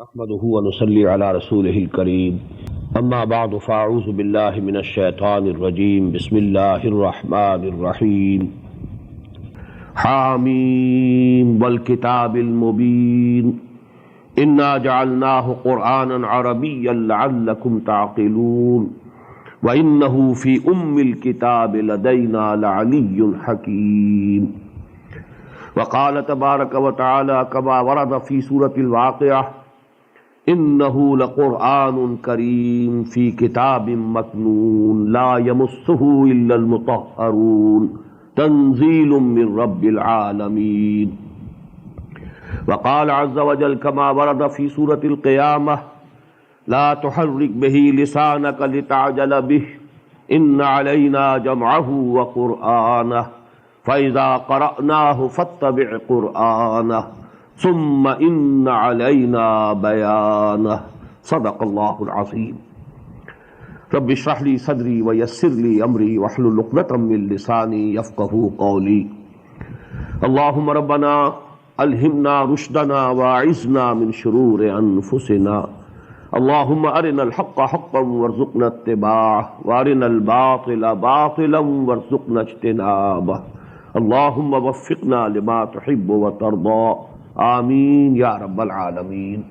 नहमदुहु व नुसल्ली अला रसूलिहिल करीम अम्मा बअद फ़अऊज़ु बिल्लाहि मिनश शैतानिर रजीम बिस्मिल्लाहिर रहमानिर रहीम हामीम वल किताबिल मुबीन इन्ना जअलनाहु क़ुरआनन अरबिय्यन लअल्लकुम ताक़िलून व इन्नहु फ़ी उम्मिल किताबि लदैना लअलिय्युन हकीम वक़ाल तबारक व तआला कमा वरद फ़ी सूरतिल वाक़िआ इन्नहु लक़ुरआनुन करीम फ़ी किताबिम मकनून ला यमस्सुहु इल्लल मुतह्हरून तंज़ीलुम मिर रब्बिल आलमीन वक़ाल अज़्ज़ व जल कमा वरद फ़ी सूरतिल क़ियामह ला तुहर्रिक बिही लिसानक लितअजल बिही इन्न अलैना जमअहु व क़ुरआनह फ़इज़ा क़रअनाहु फ़त्तबि' क़ुरआनह सुम्मा इन्ना अलैना बयानह सदक़ल्लाहुल अज़ीम। रब्बि इश्रह ली सदरी व यस्सिर ली अमरी वहलुल उक़दतम मिन लिसानी यफ़क़हू क़ौली। अल्लाहुम्मा रब्बना अल्हिमना रुश्दना व अइज़ना मिन शुरूरि अनफुसिना। अल्लाहुम्मा अरिनल हक़्क़ हक़्क़न वरज़ुक़ना इत्तिबाअह व अरिनल बातिला बातिलन वरज़ुक़ना इज्तिनाबह। अल्लाहुम्मा वफ़्फ़िक़ना लिमा तुहिब्बु व तर्दा। Ameen Ya Rabbal Alameen.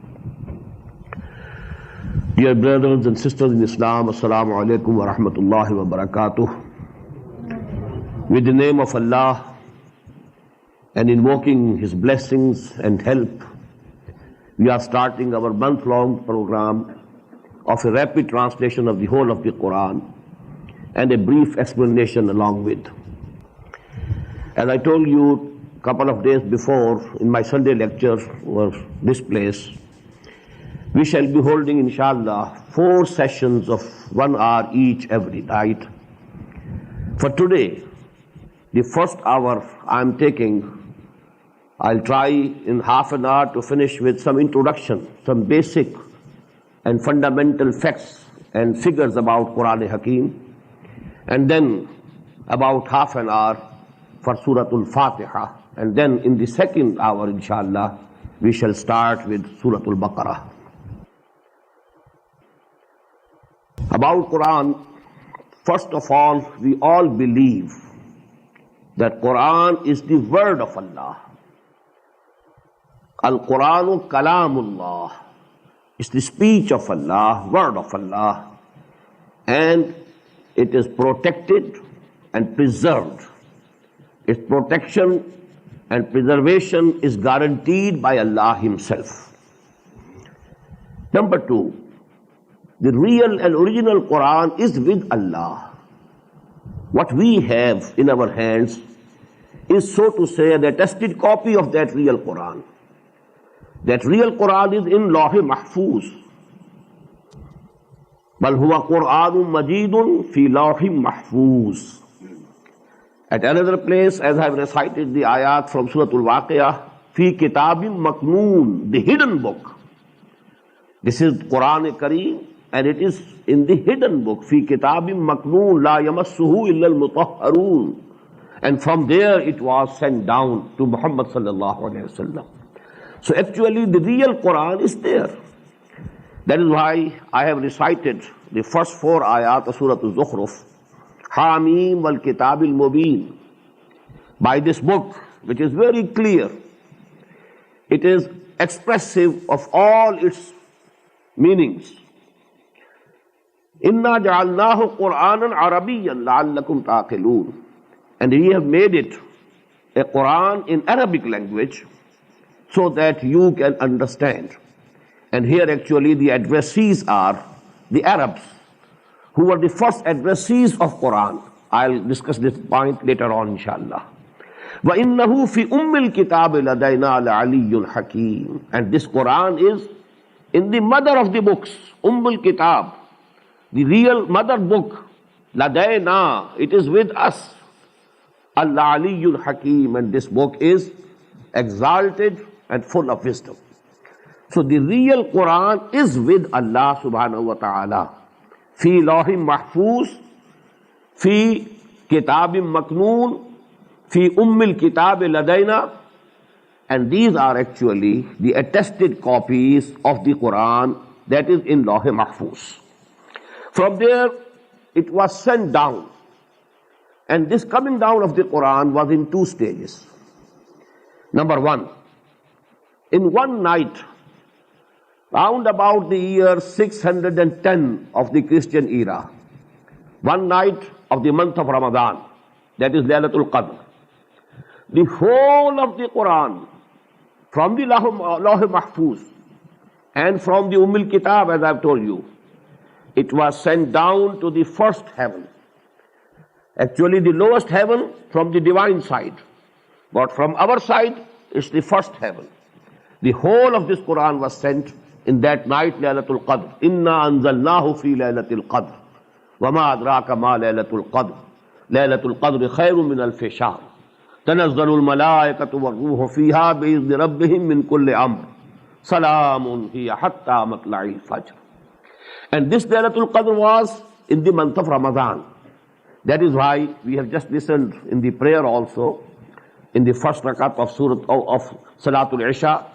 Dear brothers and sisters in Islam, Assalamu alaikum wa rahmatullahi wa barakatuh. With the name of Allah and invoking His blessings and help, we are starting our month-long program of a rapid translation of the whole of the Quran and a brief explanation along with. As I told you couple of days before in my Sunday lecture or this place, we shall be holding inshallah 4 sessions of 1 hour each every night. For today, the first hour I'm taking, I'll try in half an hour to finish with some introduction, some basic and fundamental facts and figures about Quran Hakim, and then about half an hour for Suratul Fatiha. And then in the second hour, inshallah, we shall start with Suratul Baqarah. About Quran, first of all, we all believe that Quran is the word of Allah. Al-Quranu Kalamullah. It's the speech of Allah, word of Allah. And it is protected and preserved. Its protection and preservation is guaranteed by Allah Himself. Number 2, the real and original Quran is with Allah. What we have in our hands is, so to say, the attested copy of that real Quran. That real Quran is in Lawh Mahfuz. Bal huwa Quranun Majidun fi Lawh Mahfuz. At another place, as I have recited the ayat from Suratul Waqiah, Fi Kitabim Maknoon, the hidden book. This is Quran Kareem, and it is in the hidden book. Fi Kitabim Maknoon, La Yamassuhu Illal Mutahharun. And from there it was sent down to Muhammad sallallahu alaihi wasallam. So actually the real Quran is there. That is why I have recited the first 4 ayat of Suratul Zukhruf. Hamim wal Kitabil Mubin. By this book, which is very clear, it is expressive of all its meanings. Inna ja'alnahu Qur'anan Arabiyyan la'allakum taqilun. And we have made it a Quran in Arabic language so that you can understand. And here actually the addressees are the Arabs, who were the first addressees of Quran. I'll discuss this point later on, inshallah. وَإِنَّهُ فِي أُمِّ الْكِتَابِ لَدَيْنَا لَعَلِيٌّ حَكِيمٌ. And this Quran is in the mother of the books, Kitab, the real mother book. لَدَيْنَا, it is with us. Al-Aliyyul Hakim, and this book is exalted and full of wisdom. So the real Quran is with Allah subhanahu wa ta'ala. Fi Lawhim Mahfuz, Fi Kitabim Maknoon, Fi Ummil Kitab Ladayna, And these are actually the attested copies of the Quran that is in Lawh-e-Mahfuz. From there, it was sent down. And this coming down of the Quran was in two stages. Number one, in one night, round about the year 610 of the Christian era, one night of the month of Ramadan, that is Laylatul Qadr, the whole of the Quran, from the Lawh-e-Mahfuz and from the Kitab, as I've told you, it was sent down to the first heaven. Actually, the lowest heaven from the divine side. But from our side, it's the first heaven. The whole of this Quran was sent in that night, Laylatul Qadr. Inna anzalnahu fi Laylatul Qadr. Wama adraka ma Laylatul Qadr. Laylatul Qadr khayrun min alfi shahr. Tanazzalul malaikatu wa ruhu fiha bi'izni rabbihim min kulli amr. Salamun hiya hatta matla'il fajr. And this Laylatul Qadr was in the month of Ramadan. That is why we have just listened in the prayer also, in the first rakat of Salatul Isha,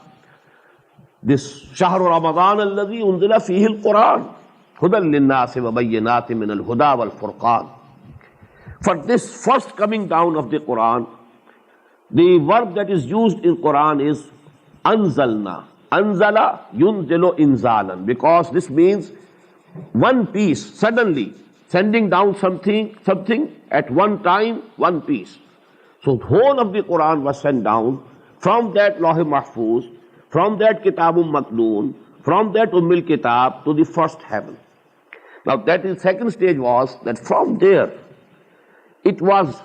this Shahru Ramadan alladhi unzila fihi al-Quran, hudan linnasi wa bayyinatin min al-huda wal-furqan. For this first coming down of the Quran, the verb that is used in Quran is anzalna. Anzala yunzilu inzalan, because this means one piece, suddenly, sending down something at one time, one piece. So the whole of the Quran was sent down from that Lawh-e-Mahfuz, from that Kitabul Maknoon, from that Kitab to the first heaven. Now that is second stage was that from there it was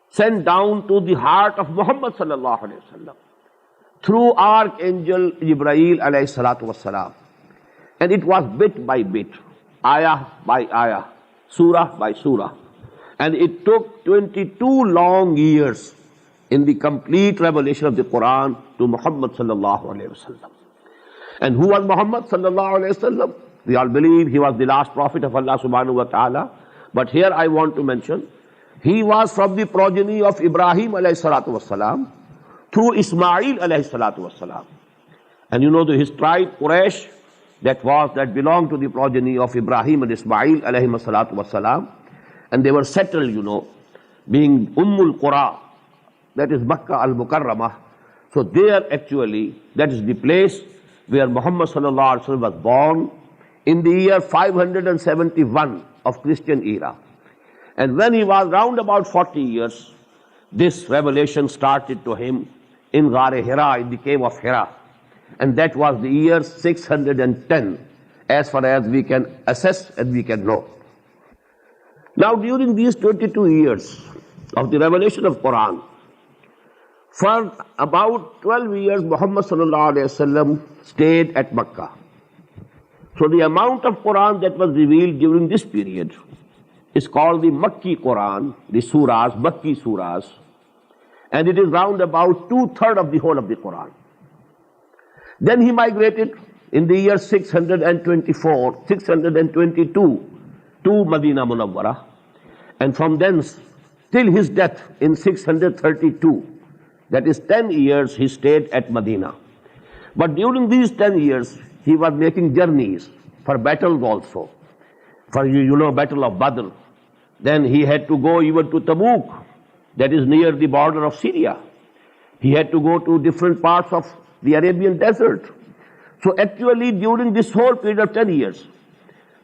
sent down to the heart of Muhammad sallallahu alaihi wasallam through Archangel Jibreel alayhi salatu wassalam. And it was bit by bit, ayah by ayah, surah by surah. And it took 22 long years in the complete revelation of the Quran to Muhammad sallallahu alayhi wasallam. And who was Muhammad sallallahu alayhi wasallam? We all believe he was the last prophet of Allah subhanahu wa ta'ala. But here I want to mention, he was from the progeny of Ibrahim alayhi salatu wassalam through Ismail alayhi salatu wassalam. And you know his tribe, Quraysh, that belonged to the progeny of Ibrahim and Ismail alayhi salatu wassalam. And they were settled, being Ummul Qura, that is Makkah al-Mukarramah. So there actually, that is the place where Muhammad sallallahu alaihi wasallam was born in the year 571 of Christian era. And when he was round about 40 years, this revelation started to him in Ghar-e Hira, in the cave of Hira. And that was the year 610, as far as we can assess and we can know. Now during these 22 years of the revelation of Quran, for about 12 years Muhammad sallallahu alaihi wasallam stayed at Makkah. So the amount of Quran that was revealed during this period is called the Makki Quran, the surahs, Makki surahs, and it is round about 2/3 of the whole of the Quran. Then he migrated in the year 622 to Medina Munawwara, and from thence till his death in 632, that is 10 years he stayed at Medina. But during these 10 years, he was making journeys for battles also. For Battle of Badr. Then he had to go even to Tabuk, that is near the border of Syria. He had to go to different parts of the Arabian desert. So actually during this whole period of 10 years,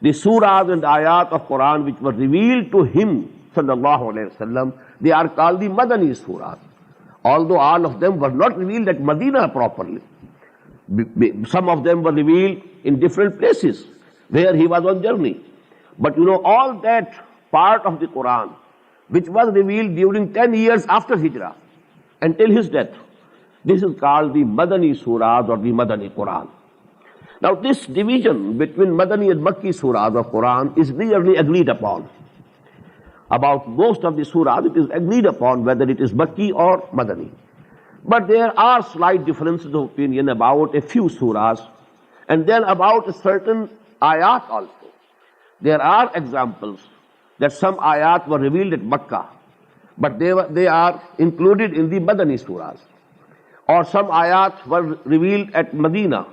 the surahs and ayat of Quran which were revealed to him, sallallahu alayhi wasallam, they are called the Madani surahs. Although all of them were not revealed at Medina properly. Some of them were revealed in different places where he was on journey. But all that part of the Quran which was revealed during 10 years after Hijrah until his death, this is called the Madani surahs or the Madani Quran. Now this division between Madani and Makki surahs of Quran is clearly agreed upon. About most of the surahs it is agreed upon whether it is Makki or Madani. But there are slight differences of opinion about a few surahs and then about a certain ayat also. There are examples that some ayat were revealed at Makkah, but they are included in the Madani surahs. or some ayat were revealed at Medina,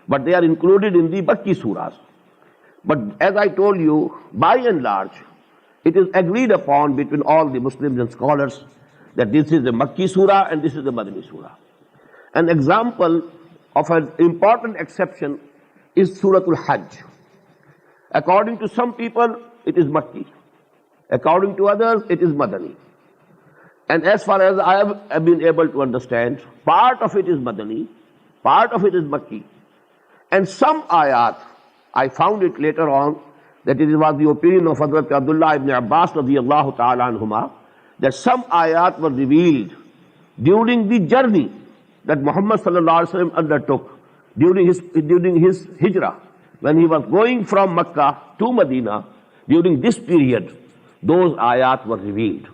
but they are included in the Makki surahs. But as I told you, by and large, it is agreed upon between all the Muslims and scholars that this is the Makki surah and this is the Madani surah. An example of an important exception is Suratul Hajj. According to some people, it is Makki. According to others, it is Madani. And as far as I have been able to understand, part of it is Madani, part of it is Makki. And some ayat, I found it later on, that it was the opinion of Hazrat Abdullah ibn Abbas radiyallahu ta'ala anhuma, that some ayat were revealed during the journey that Muhammad sallallahu alaihi wasallam undertook during his hijrah, when he was going from Makkah to Medina. During this period, those ayat were revealed.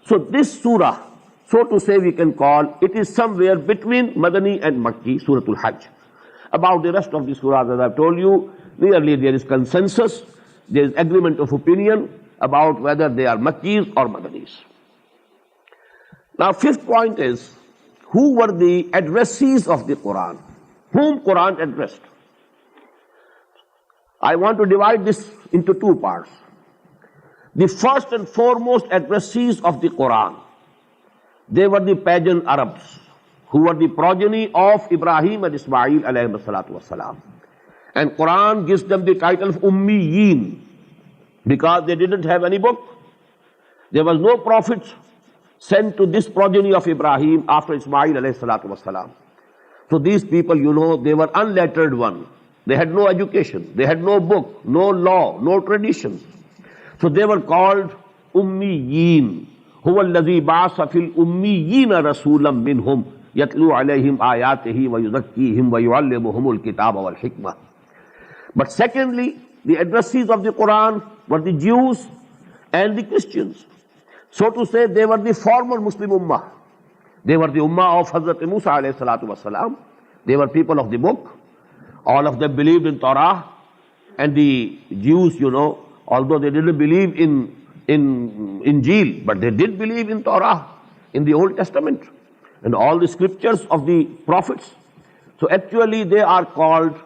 So this surah, so to say, we can call it is somewhere between Madani and Makki, Suratul Hajj. About the rest of the surahs, as I've told you, nearly there is consensus, there is agreement of opinion about whether they are Makkis or Madanis. Now, fifth point is, who were the addressees of the Quran? Whom Quran addressed? I want to divide this into two parts. The first and foremost addressees of the Quran, they were the pagan Arabs, who were the progeny of Ibrahim and Ismail alayhi salatu wasalam. And Quran gives them the title of Ummiyin, because they didn't have any book. There was no prophets sent to this progeny of Ibrahim after Ismail alayhi salatu wasalam. So these people, you know, they were unlettered one. They had no education, they had no book, no law, no traditions. So they were called Ummiyin. Huwa alladhi ba'asa fil ummiyina rasulam minhum yatlu alayhim ayatihi wa yuzakkihim wa yu'allimuhumul kitaba wal hikmah. But secondly, the addressees of the Quran were the Jews and the Christians. So to say, they were the former Muslim Ummah. They were the Ummah of Hazrat Musa alayhi salatu wasalam. They were people of the book. All of them believed in Torah. And the Jews, you know, although they didn't believe in Injil, but they did believe in Torah, in the Old Testament, and all the scriptures of the prophets. So actually they are called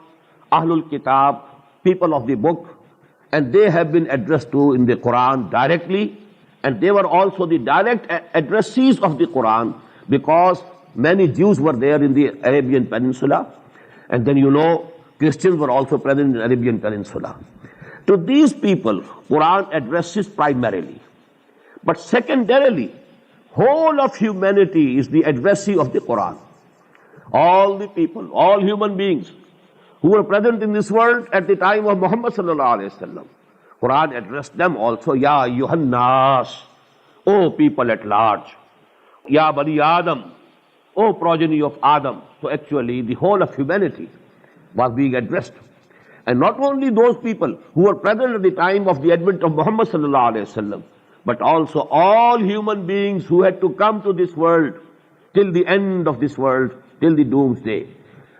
Ahlul Kitab, people of the book, and they have been addressed to in the Quran directly, and they were also the direct addressees of the Quran, because many Jews were there in the Arabian Peninsula, and then you know Christians were also present in the Arabian Peninsula. To these people, Quran addresses primarily. But secondarily, whole of humanity is the addressee of the Quran. All the people, all human beings who were present in this world at the time of Muhammad sallallahu alaihi wasallam, Quran addressed them also, Ya ayyuhan nas, O people at large, Ya bani Adam, O progeny of Adam. So actually the whole of humanity was being addressed. And not only those people who were present at the time of the advent of Muhammad sallallahu alaihi wasallam, but also all human beings who had to come to this world till the end of this world, till the doomsday.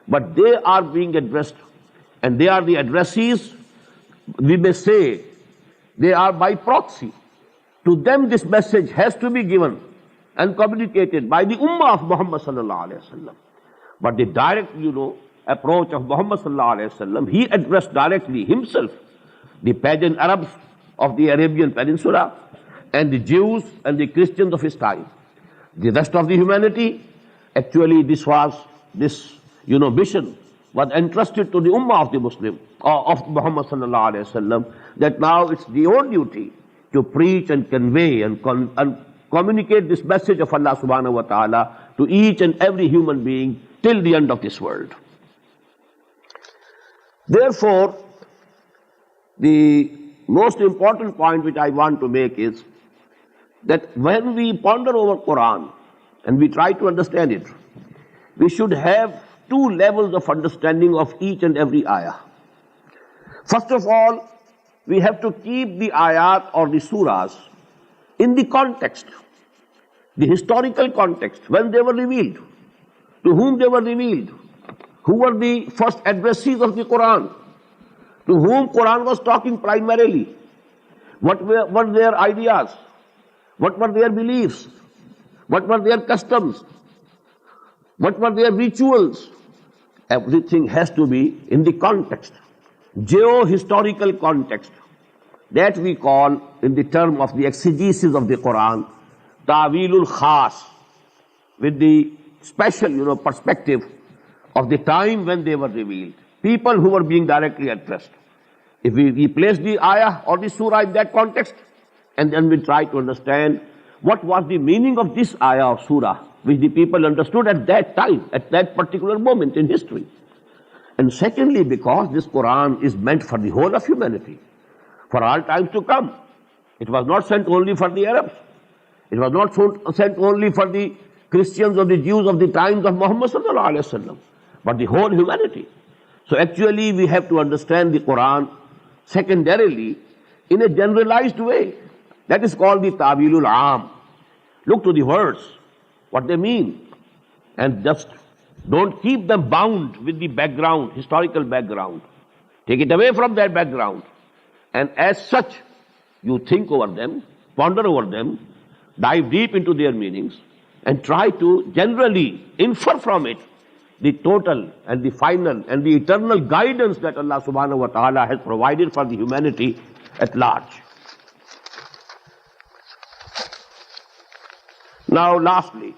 But they are being addressed, and they are the addressees. We may say they are by proxy. To them this message has to be given and communicated by the Ummah of Muhammad sallallahu alaihi wasallam. But the direct, you know, approach of Muhammad sallallahu alaihi wasallam, he addressed directly himself the pagan Arabs of the Arabian Peninsula and the Jews and the Christians of his time. The rest of the humanity, actually this mission was entrusted to the Ummah of the Muslim, of Muhammad sallallahu alaihi wasallam, that now it's your duty to preach and convey and communicate this message of Allah subhanahu wa ta'ala to each and every human being till the end of this world. Therefore, the most important point which I want to make is that when we ponder over Quran and we try to understand it, we should have two levels of understanding of each and every ayah. First of all, we have to keep the ayat or the surahs in the context, the historical context, when they were revealed, to whom they were revealed, who were the first addressees of the Quran, to whom Quran was talking primarily, what were their ideas, what were their beliefs, what were their customs, What were their rituals? Everything has to be in the context, geo-historical context. That we call, in the term of the exegesis of the Quran, ta'wilul khas, with the special, perspective of the time when they were revealed. People who were being directly addressed. If we place the ayah or the surah in that context, and then we try to understand what was the meaning of this ayah or surah, which the people understood at that time, at that particular moment in history. And secondly, because this Quran is meant for the whole of humanity, for all times to come. It was not sent only for the Arabs. It was not sent only for the Christians or the Jews of the times of Muhammad sallallahu alaihi wasallam, but the whole humanity. So actually we have to understand the Quran secondarily in a generalized way. That is called the ta'wilul aam. Look to the words, what they mean, and just don't keep them bound with the background, historical background. Take it away from that background. And as such, you think over them, ponder over them, dive deep into their meanings, and try to generally infer from it the total and the final and the eternal guidance that Allah subhanahu wa ta'ala has provided for the humanity at large. Now lastly,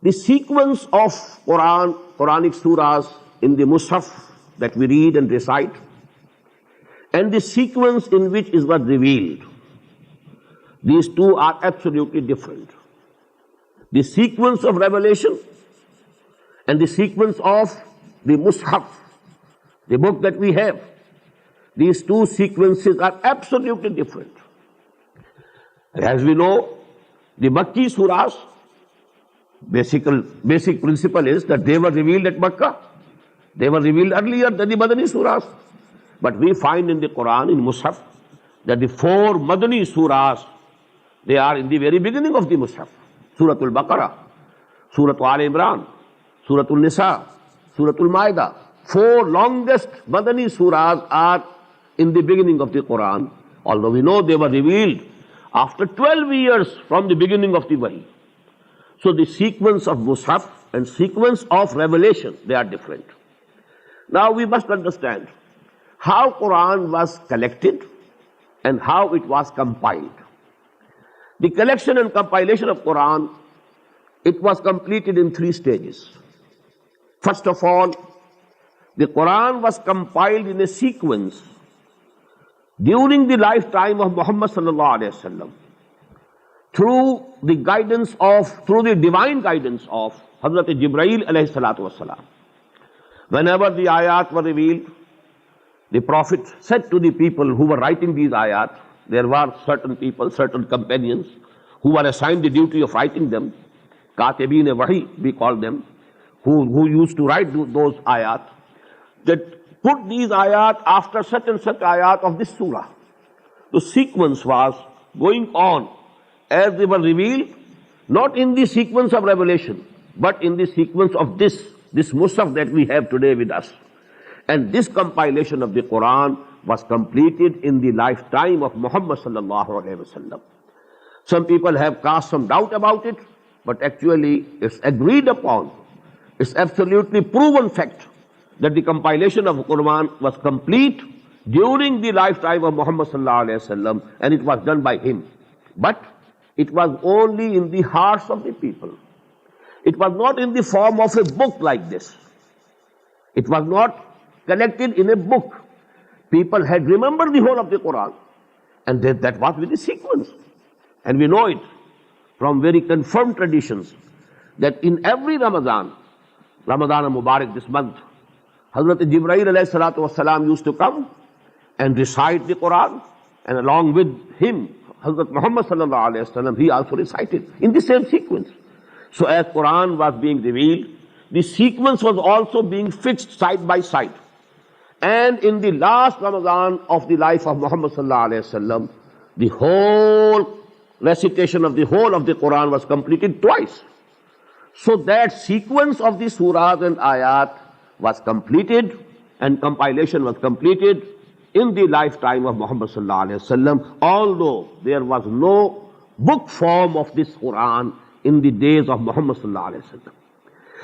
the sequence of Quranic surahs in the Mus'haf that we read and recite, and the sequence in which it was revealed, these two are absolutely different. The sequence of revelation and the sequence of the Mus'haf, the book that we have, these two sequences are absolutely different. As we know, the Makki surahs, basic principle is that they were revealed at Makkah. They were revealed earlier than the Madani surahs. But we find in the Quran, in Mus'haf, that the four Madani surahs, they are in the very beginning of the Mus'haf. Suratul Baqarah, Suratul Al Imran, Suratul Nisa, Suratul Ma'idah. Four longest Madani surahs are in the beginning of the Quran, although we know they were revealed after 12 years from the beginning of the Wahi. So the sequence of Mus'haf and sequence of revelation, they are different. Now we must understand how Quran was collected and how it was compiled. The collection and compilation of Quran, it was completed in 3 stages. First of all, the Quran was compiled in a sequence during the lifetime of Muhammad sallallahu alaihi wasallam, through the divine guidance of Hazrat Jibreel alayhi salatu wasalam. Whenever the ayat were revealed, the Prophet said to the people who were writing these ayat, there were certain people, certain companions, who were assigned the duty of writing them, Katibin Wahi, we call them, who used to write those ayat, that put these ayat after such and such ayat of this surah. The sequence was going on as they were revealed, not in the sequence of revelation, but in the sequence of this Mus'haf that we have today with us. And this compilation of the Quran was completed in the lifetime of Muhammad sallallahu alaihi wasallam. Some people have cast some doubt about it, but actually it's agreed upon. It's absolutely proven fact that the compilation of the Quran was complete during the lifetime of Muhammad sallallahu alaihi wasallam, and it was done by him. But it was only in the hearts of the people. It was not in the form of a book like this. It was not collected in a book. People had remembered the whole of the Quran, and that was with the sequence. And we know it from very confirmed traditions that in every Ramadan al-Mubarak, this month, Hazrat Jibreel alayhi salatu wasalam used to come and recite the Quran, and along with him, Hazrat Muhammad sallallahu alayhi wasallam, he also recited in the same sequence. So as Quran was being revealed, the sequence was also being fixed side by side. And in the last Ramadan of the life of Muhammad sallallahu alayhi wasallam, the whole recitation of the whole of the Quran was completed twice. So that sequence of the surahs and ayat was completed, and compilation was completed in the lifetime of Muhammad sallallahu alaihi wasallam, although there was no book form of this Quran in the days of Muhammad sallallahu alaihi wasallam.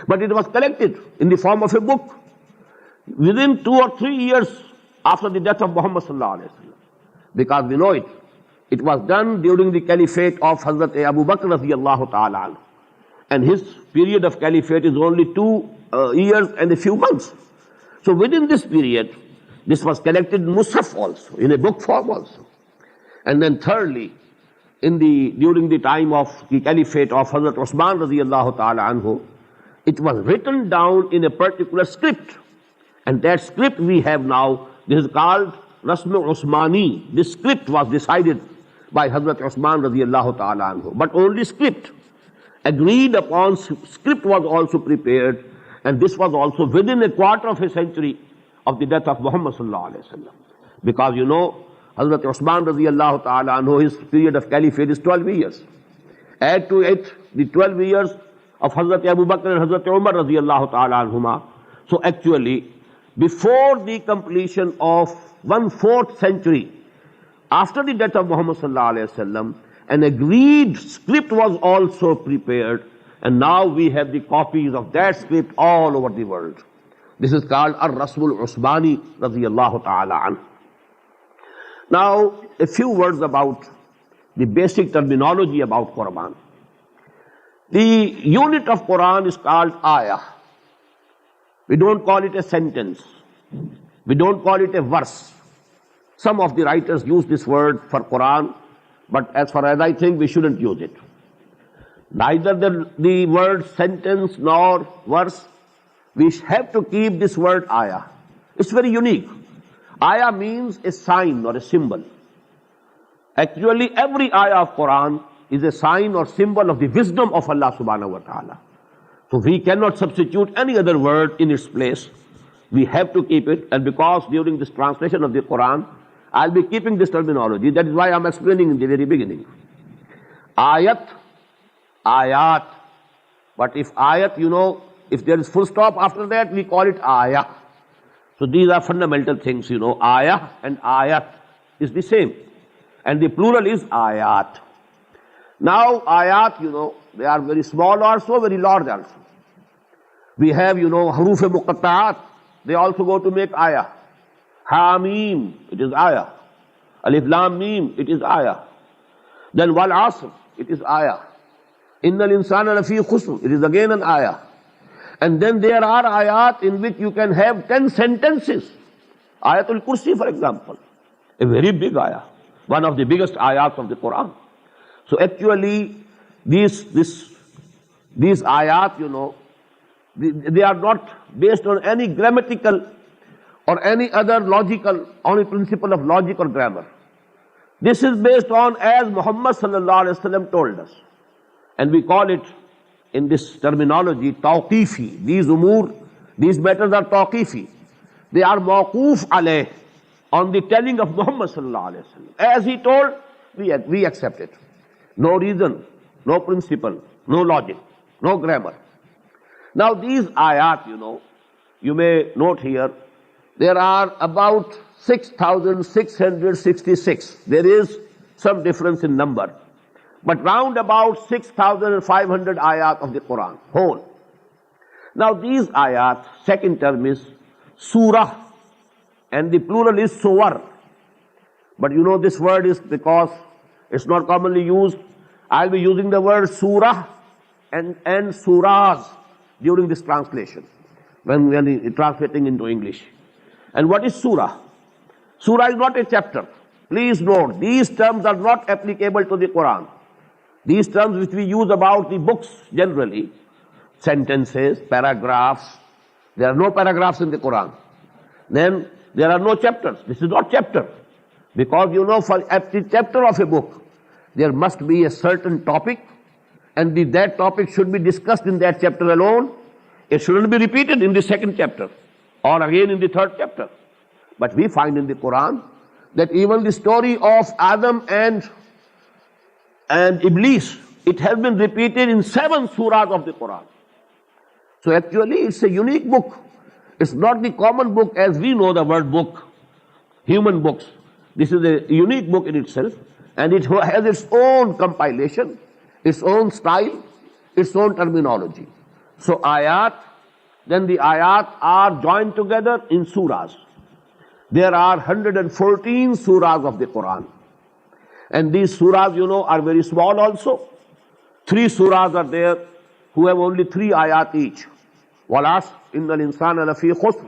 But it was collected in the form of a book within 2 or 3 years after the death of Muhammad sallallahu alaihi wasallam. Because we know it. It was done during the caliphate of Hazrat Abu Bakr radiyallahu ta'ala anhu. And his period of caliphate is only 2 years and a few months. So within this period, this was collected in Mus'haf also, in a book form also. And then thirdly, during the time of the caliphate of Hazrat Usman radiyallahu ta'ala anhu, it was written down in a particular script. And that script we have now, this is called Rasm Usmani. This script was decided by Hazrat Usman radiyallahu ta'ala anhu. But only script. Agreed upon script was also prepared, and this was also within a quarter of a century of the death of Muhammad sallallahu alaihi wasallam. Because you know, Hazrat Usman radiyallahu ta'ala anhu, his period of caliphate is 12 years. Add to it the 12 years of Hazrat Abu Bakr and Hazrat Umar radiyallahu ta'ala anhuma. So actually, before the completion of 1/4 century, after the death of Muhammad sallallahu alaihi wasallam, an agreed script was also prepared, and now we have the copies of that script all over the world. This is called Ar-Rasmul Usmani radiyallahu ta'ala anhu. Now, a few words about the basic terminology about Quran. The unit of Quran is called ayah. We don't call it a sentence. We don't call it a verse. Some of the writers use this word for Quran, but as far as I think, we shouldn't use it. Neither the word sentence nor verse. We have to keep this word ayah. It's very unique. Ayah means a sign or a symbol. Actually, every ayah of Quran is a sign or symbol of the wisdom of Allah subhanahu wa ta'ala. So we cannot substitute any other word in its place. We have to keep it, and because during this translation of the Quran, I'll be keeping this terminology. That is why I'm explaining in the very beginning. Ayat, ayat. But if ayat, you know, if there is full stop after that, we call it ayah. So these are fundamental things, you know. Ayah and ayat is the same. And the plural is ayat. Now, ayat, you know, they are very small also, very large also. We have, you know, haruf muqatta'at. They also go to make ayah. Hamim, it is ayah. Alif Lam Mim, it is ayah. Then Wal Asr, it is ayah. Innal insana lafi khusr, it is again an ayah. And then there are ayat in which you can have 10 sentences. Ayatul Kursi, for example, a very big ayah, one of the biggest ayats of the Quran. So actually, these ayat, you know, they are not based on any grammatical or any other logical, on a principle of logic or grammar. This is based on as Muhammad sallallahu alaihi wasallam told us. And we call it, in this terminology, tawqifi. These umur, these matters are tawqifi. They are mawquf alayh, on the telling of Muhammad sallallahu alaihi wasallam. As he told, we accept it. No reason, no principle, no logic, no grammar. Now these ayat, you know, you may note here, there are about 6,666. There is some difference in number. But round about 6,500 ayat of the Quran, whole. Now these ayat, second term is surah, and the plural is suwar. But you know this word is, because it's not commonly used, I'll be using the word surah and surahs during this translation, when we are translating into English. And what is surah? Surah is not a chapter. Please note, these terms are not applicable to the Quran. These terms which we use about the books generally, sentences, paragraphs, there are no paragraphs in the Quran. Then there are no chapters. This is not chapter. Because you know, for every chapter of a book, there must be a certain topic, and that topic should be discussed in that chapter alone. It shouldn't be repeated in the second chapter, or again in the third chapter. But we find in the Quran that even the story of Adam and Iblis, it has been repeated in 7 surahs of the Quran. So actually it's a unique book. It's not the common book as we know the word book, human books. This is a unique book in itself, and it has its own compilation, its own style, its own terminology. So ayat, then the ayat are joined together in surahs. There are 114 surahs of the Quran. And these surahs, are very small also. 3 surahs are there who have only 3 ayat each. وَالْعَصْرِ إِنَّ الْإِنسَانَ لَفِي خُسْرٍ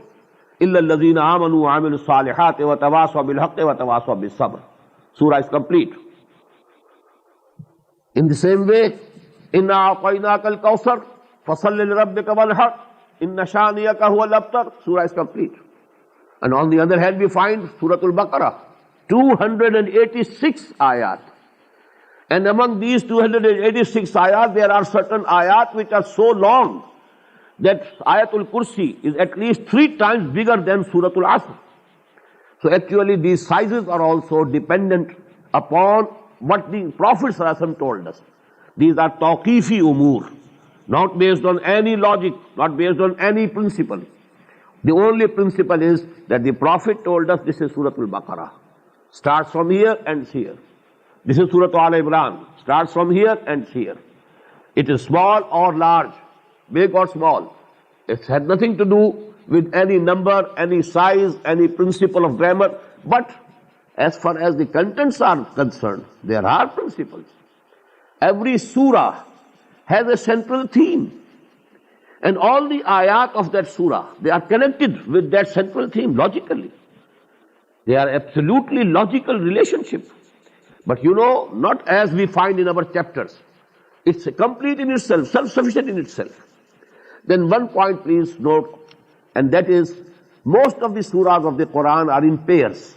إِلَّا الَّذِينَ آمَنُوا وَعَمِلُوا الصَّالِحَاتِ وَتَوَاصَوْا بِالْحَقِّ وَتَوَاصَوْا بِالصَّبْرِ. Surah is complete. In the same way, إِنَّا أَعْطَيْنَاكَ الْكَوْثَرَ فَصَلِّ لِرَبِّكَ وَانْحَرْ إِنَّ شَانِئَكَ هُوَ الْأَبْتَرُ. Surah is complete. And on the other hand, we find Surah Al-Baqarah, 286 ayat. And among these 286 ayat, there are certain ayat which are so long that Ayatul Kursi is at least 3 times bigger than Suratul Asr. So actually these sizes are also dependent upon what the Prophet ﷺ told us. These are tawqifi umur, not based on any logic, not based on any principle. The only principle is that the Prophet told us this is Suratul Baqarah. Starts from here and here. This is Surah Al Imran. Starts from here and here. It is small or large, big or small. It had nothing to do with any number, any size, any principle of grammar. But as far as the contents are concerned, there are principles. Every surah has a central theme. And all the ayat of that surah, they are connected with that central theme logically. They are absolutely logical relationship. But not as we find in our chapters. It's complete in itself, self-sufficient in itself. Then one point please note, and that is, most of the surahs of the Quran are in pairs.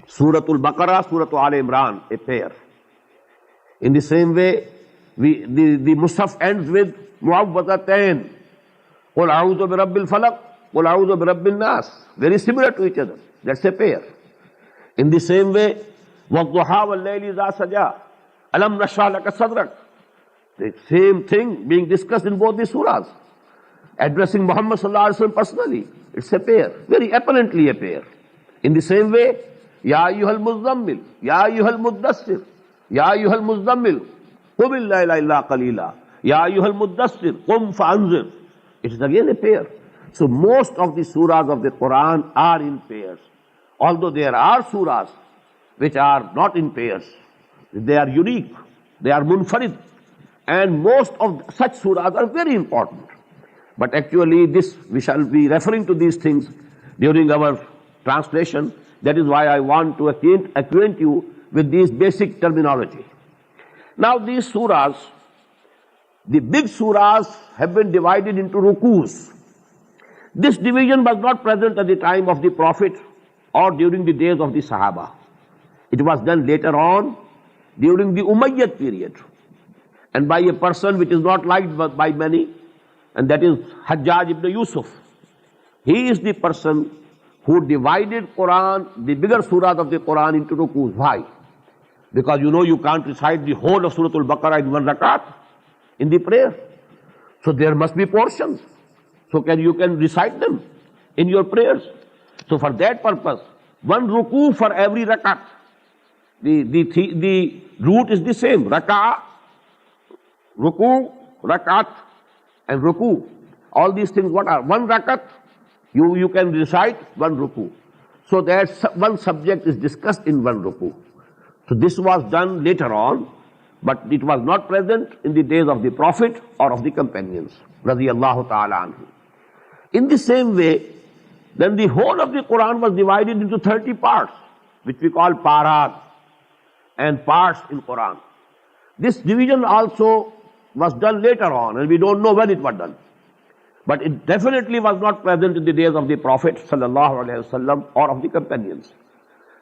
Suratul Baqarah, Suratul Al Imran, a pair. In the same way, the Mus'haf ends with Mu'awwazatayn. Qul a'udhu bi rabbil falaq, Qul a'udhu bi rabbin nas. Very similar to each other. That's a pair. In the same way, وَالضُّحَى وَاللَّيْلِ إِذَا سَجَى أَلَمْ نَشْرَحْ لَكَ صَدْرَكَ. The same thing being discussed in both the surahs. Addressing Muhammad sallallahu alaihi wasallam personally. It's a pair. Very apparently a pair. In the same way, Ya ayyuhal muzzammil, Ya ayyuhal muddassir, Ya ayyuhal muzzammil, qum al-layla illa qalila, Ya ayyuhal muddassir, qum fa'anzir. It is again a pair. So most of the surahs of the Quran are in pairs. Although there are surahs which are not in pairs. They are unique. They are munfarid. And most of such surahs are very important. But actually we shall be referring to these things during our translation. That is why I want to acquaint you with these basic terminology. Now these surahs, the big surahs have been divided into rukus. This division was not present at the time of the Prophet or during the days of the Sahaba. It was done later on during the Umayyad period and by a person which is not liked by many, and that is Hajjaj ibn Yusuf. He is the person who divided Quran, the bigger surahs of the Quran, into rukus. Why? Because you can't recite the whole of Surah Al-Baqarah in one rakat in the prayer. So there must be portions. So you can recite them in your prayers. So for that purpose, one ruku for every rakat. The root is the same. Raka'ah, ruku, rakat, and ruku. All these things what are? One rakat, you can recite one ruku. So that one subject is discussed in one ruku. So this was done later on, but it was not present in the days of the Prophet or of the companions. Radiyallahu ta'ala anhu. In the same way, then the whole of the Quran was divided into 30 parts, which we call parad, and parts in Quran. This division also was done later on, and we don't know when it was done. But it definitely was not present in the days of the Prophet sallallahu alaihi wasallam or of the companions.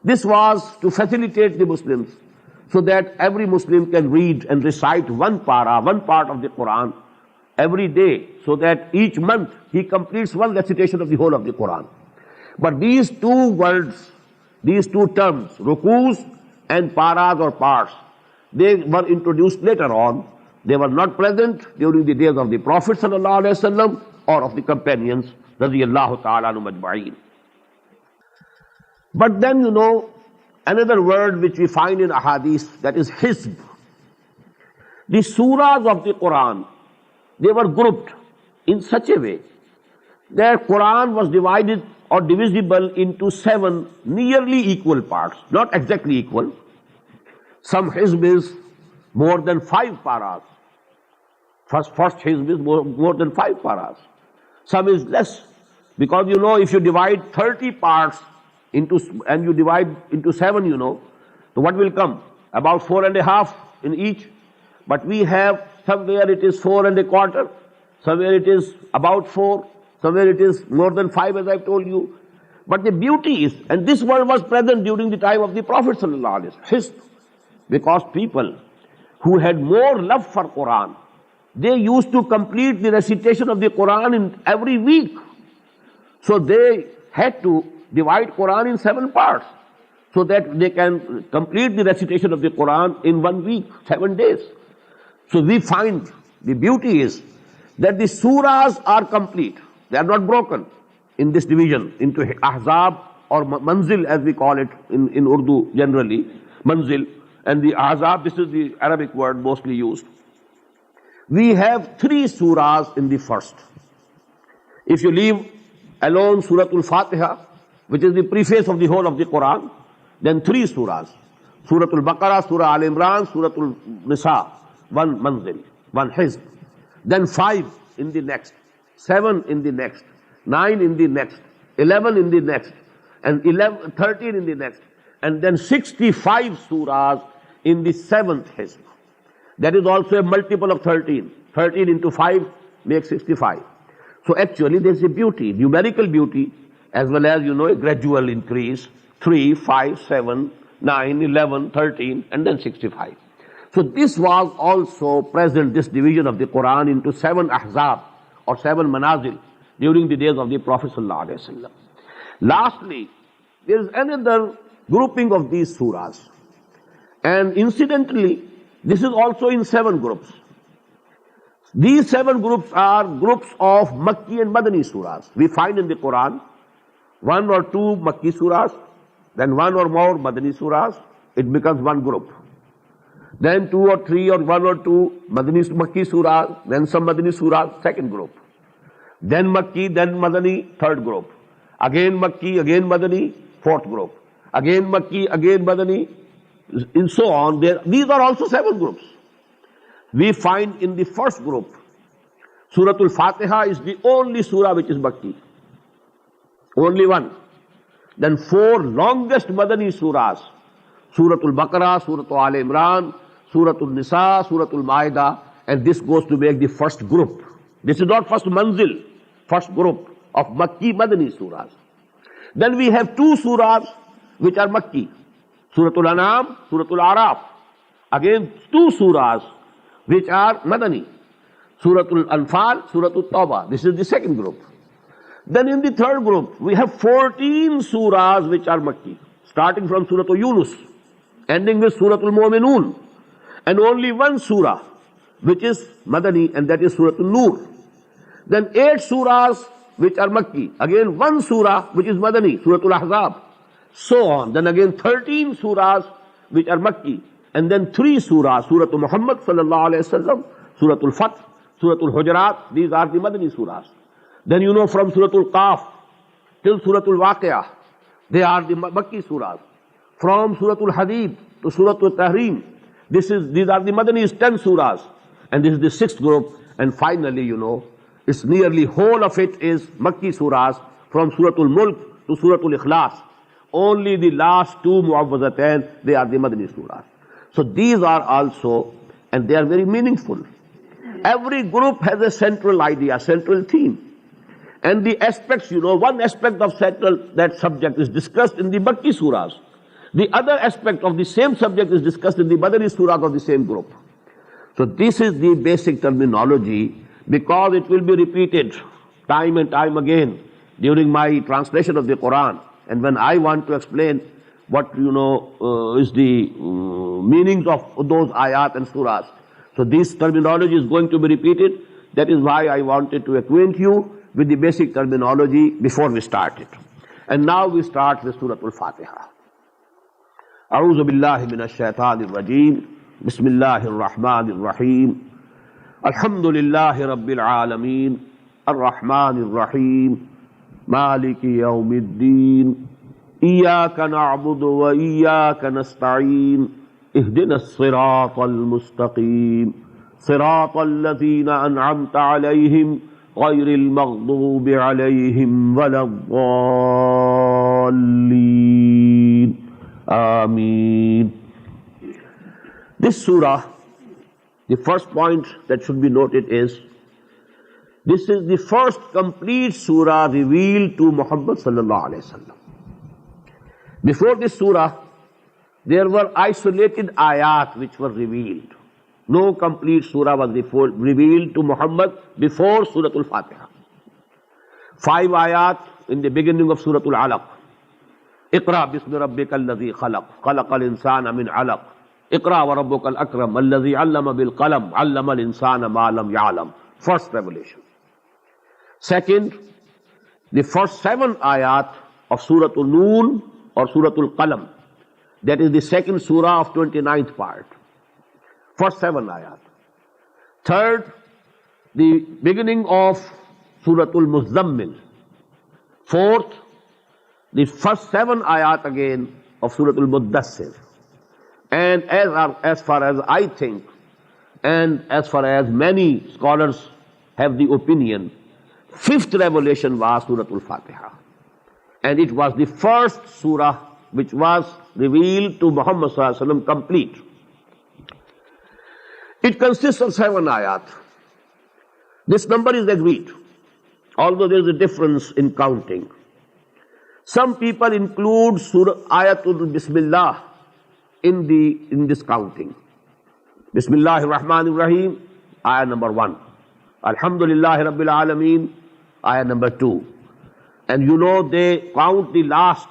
This was to facilitate the Muslims, so that every Muslim can read and recite one para, one part of the Quran every day, so that each month he completes one recitation of the whole of the Quran. But these two words, these two terms, rukus and paras or parts, they were introduced later on. They were not present during the days of the Prophet sallallahu alaihi wasallam or of the companions radiyallahu ta'ala anhum ajma'in. But then another word which we find in ahadith, that is hizb. The surahs of the Quran, they were grouped in such a way that Quran was divided or divisible into 7 nearly equal parts, not exactly equal. Some hizb is more than 5 paras. First hizb is more than 5 paras. Some is less. Because if you divide 30 parts and you divide into 7, so what will come? About 4.5 in each. But we have somewhere it is 4.25, somewhere it is about 4, somewhere it is more than 5, as I've told you. But the beauty is, and this one was present during the time of the Prophet ﷺ, hizb, because people who had more love for Quran, they used to complete the recitation of the Quran in every week. So they had to divide Quran in 7 parts so that they can complete the recitation of the Quran in 1 week, 7 days. So we find the beauty is that the surahs are complete. They are not broken in this division into ahzab or manzil, as we call it in Urdu generally, manzil. And the ahzab, this is the Arabic word mostly used. We have 3 surahs in the first. If you leave alone Suratul Fatiha, which is the preface of the whole of the Quran, then 3 surahs. Suratul Baqarah, Surah Al Imran, Suratul Nisa, 1 manzil, 1 hizb. Then 5 in the next, 7 in the next, 9 in the next, 11 in the next, and 13 in the next, and then 65 surahs in the 7th hizb. That is also a multiple of 13. 13 into 5 makes 65. So actually there is a beauty, numerical beauty, as well as, a gradual increase, 3, 5, 7, 9, 11, 13, and then 65. So this was also present, this division of the Quran into 7 ahzab or 7 manazil during the days of the Prophet ﷺ. Lastly, there is another grouping of these surahs. And incidentally, this is also in 7 groups. These 7 groups are groups of Makki and Madani surahs. We find in the Quran 1 or 2 Makki surahs, then 1 or more Madani surahs, it becomes 1 group. Then 2 or 3 or 1 or 2 Makki surahs, then some Madani surahs, 2nd group. Then Makki, then Madani, 3rd group. Again Makki, again Madani, 4th group. Again Makki, again Madani, and so on. These are also 7 groups. We find in the first group, Suratul Fatiha is the only surah which is Makki. Only one. Then 4 longest Madani surahs, Suratul Baqarah, Suratul Al Imran, Suratul Nisa, Suratul Ma'idah, and this goes to make the first group. This is not first manzil, first group of Makki Madani surahs. Then we have 2 surahs which are Makki, Suratul An'am, Suratul Araf. Again 2 surahs which are Madani, Suratul Anfal, Suratul Tawbah. This is the 2nd group. Then in the 3rd group, we have 14 surahs which are Makki, starting from Suratul Yunus, ending with Suratul Mu'minun, and only 1 surah which is Madani, and that is Suratul Nur. Then 8 surahs which are Makki, again 1 surah which is Madani, Suratul Ahzab, so on. Then again 13 surahs which are Makki, and then 3 surahs, Suratul Muhammad sallallahu alayhi wasallam, Suratul Fath, Suratul Hujurat, these are the Madani surahs. Then from Suratul Qaf till Suratul Waqi'ah, they are the Makki surahs. From Suratul Hadid to Suratul Tahrim, these are the Madani's 10 surahs, and this is the 6th group. And finally, it's nearly whole of it is Makki surahs, from Suratul Mulk to Suratul Ikhlas. Only the last 2 Mu'awwazatain, they are the Madani surahs. So these are also, and they are very meaningful. Every group has a central idea, central theme. And the aspects, one aspect of that subject is discussed in the Makki surahs. The other aspect of the same subject is discussed in the Madani surahs of the same group. So this is the basic terminology, because it will be repeated time and time again during my translation of the Quran. And when I want to explain what, is the meanings of those ayat and surahs, so this terminology is going to be repeated. That is why I wanted to acquaint you with the basic terminology before we start it. And now we start with Suratul Fatiha. A'udhu billahi minash shaitanir rajeem. Bismillahir-Rahmanir-Rahim. Alhamdulillahi Rabbil Alameen. Ar-Rahmanir-Rahim. Maliki Yawmiddin. Iyyaka na'budu wa iyyaka nasta'een. Ihdinas siratal mustaqim. Siratal ladhina an'amta alayhim. Ghayril maghdubi alayhim waladdallin. Ameen. This surah, the first point that should be noted is, this is the first complete surah revealed to Muhammad sallallahu alaihi wasallam. Before this surah, there were isolated ayat which were revealed. No complete surah was revealed to Muhammad before Surah Al-Fatiha. 5 ayat in the beginning of Surah Al-Alaq. Iqra bismi rabbikal ladhi khalaq, khalaqal insana min alaq. Iqra wa rabbukal akram, alladhi allama bil qalam, allama al insana ma lam ya'lam. First revelation. Second, the first 7 ayat of Surah An-Noon or Surah Al-Qalam. That is the second surah of 29th part. First 7 ayat. Third, the beginning of Surah Al-Muzammil. Fourth, the first 7 ayat again of Surah Al-Muddassir. And as far as I think, and as far as many scholars have the opinion, 5th revelation was Surah Al-Fatiha. And it was the first surah which was revealed to Muhammad sallallahu alaihi wasallam complete. It consists of 7 ayat. This number is agreed, although there is a difference in counting. Some people include Surah Ayatul Bismillah in this counting. Bismillahir-Rahmanir-Rahim, ayah number 1. Alhamdulillahi Rabbil Alameen, ayah number 2. And you know they count the last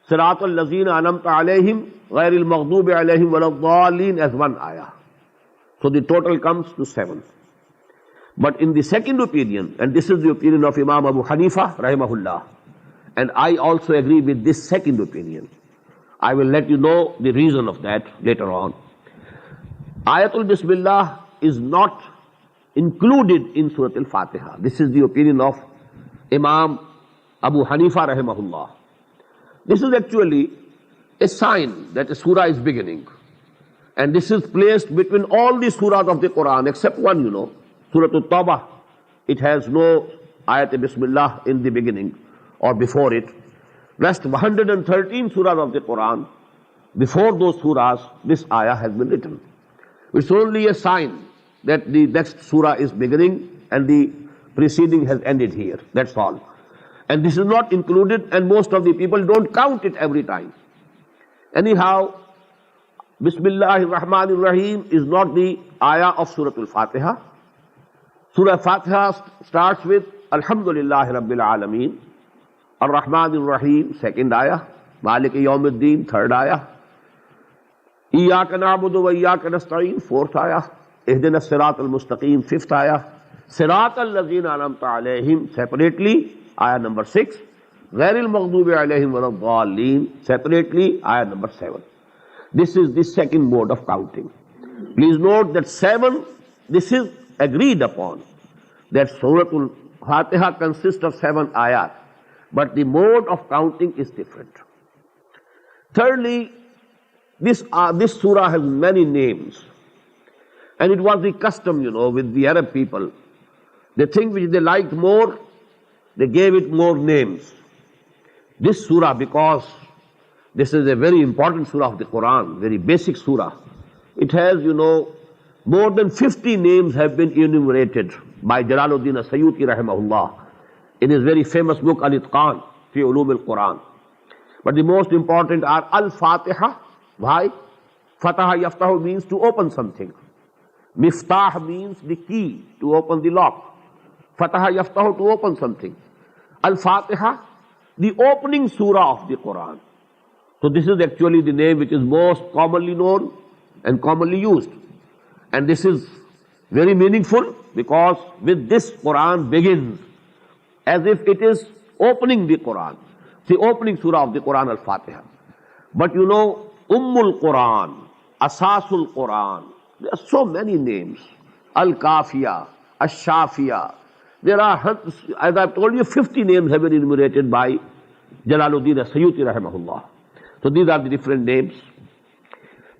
Siratal Lazina Anamta Alayhim, Ghayril Maghdubi Alayhim Waladdallin as 1 ayah. So the total comes to 7. But in the second opinion, and this is the opinion of Imam Abu Hanifa rahimahullah, and I also agree with this second opinion. I will let you know the reason of that later on. Ayatul Bismillah is not included in Surah Al-Fatiha. This is the opinion of Imam Abu Hanifa rahimahullah. This is actually a sign that a surah is beginning. And this is placed between all the surahs of the Quran, except one, you know, Surah At-Tawbah. It has no ayat Bismillah in the beginning or before it. Rest 113 surahs of the Quran, before those surahs, this ayah has been written. It's only a sign that the next surah is beginning and the preceding has ended here. That's all. And this is not included, and most of the people don't count it every time. Anyhow, Bismillahir-Rahmanir-Rahim is not the ayah of Surah Al-Fatiha. Surah Al-Fatiha starts with Alhamdulillahi Rabbil Alameen. Ar-Rahmanir-Rahim, second ayah. Maliki Yawmiddin, third ayah. Iyyaka na'budu wa iyyaka nasta'een, fourth ayah. Ihdinas siratal mustaqim, fifth ayah. Siratal ladhina an'amta alayhim, separately, ayah number 6. Ghayril maghdubi alayhim waladdallin, separately, ayah number 7. This is the second mode of counting. Please note that 7, this is agreed upon, that Surah Al-Fatiha consists of 7 ayat, but the mode of counting is different. Thirdly, this surah has many names, and it was the custom, you know, with the Arab people. The thing which they liked more, they gave it more names. This surah, because this is a very important surah of the Quran, very basic surah, it has, you know, more than 50 names have been enumerated by Jalaluddin As-Suyuti rahimahullah in his very famous book Al-Itqan fi Ulum al-Quran. But the most important are Al-Fatiha. Why? Fataha yaftahu means to open something. Miftah means the key to open the lock. Fataha yaftahu, to open something. Al-Fatiha, the opening surah of the Quran. So this is actually the name which is most commonly known and commonly used. And this is very meaningful because with this Quran begins as if it is opening the Quran. The opening surah of the Quran, Al-Fatiha. But you know, Ummul Quran Asasul Quran. There are so many names. Al-Kafiya, Ash-Shafiya. There are, as I've told you, 50 names have been enumerated by Jalaluddin As-Suyuti rahimahullah. So these are the different names.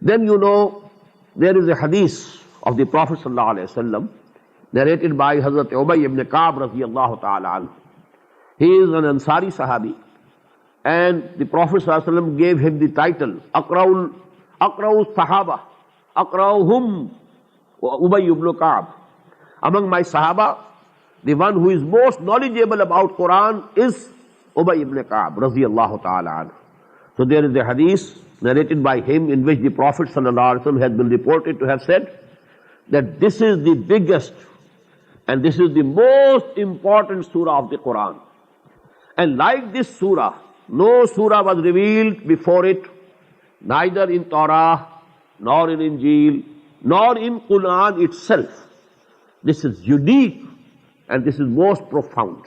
Then you know, there is a hadith of the Prophet sallallahu alaihi wasallam narrated by Hazrat Ubay ibn Ka'b radiyallahu ta'ala anhu. He is an Ansari Sahabi, and the Prophet sallallahu alaihi wasallam gave him the title Aqra'ul Sahaba, Aqra'uhum Ubay ibn Ka'b. Among my Sahaba, the one who is most knowledgeable about Quran is Ubay ibn Ka'b radiyallahu ta'ala anhu. So there is a hadith narrated by him in which the Prophet ﷺ has been reported to have said that this is the biggest and this is the most important surah of the Quran. And like this surah, no surah was revealed before it, neither in Torah, nor in Injil, nor in Quran itself. This is unique and this is most profound.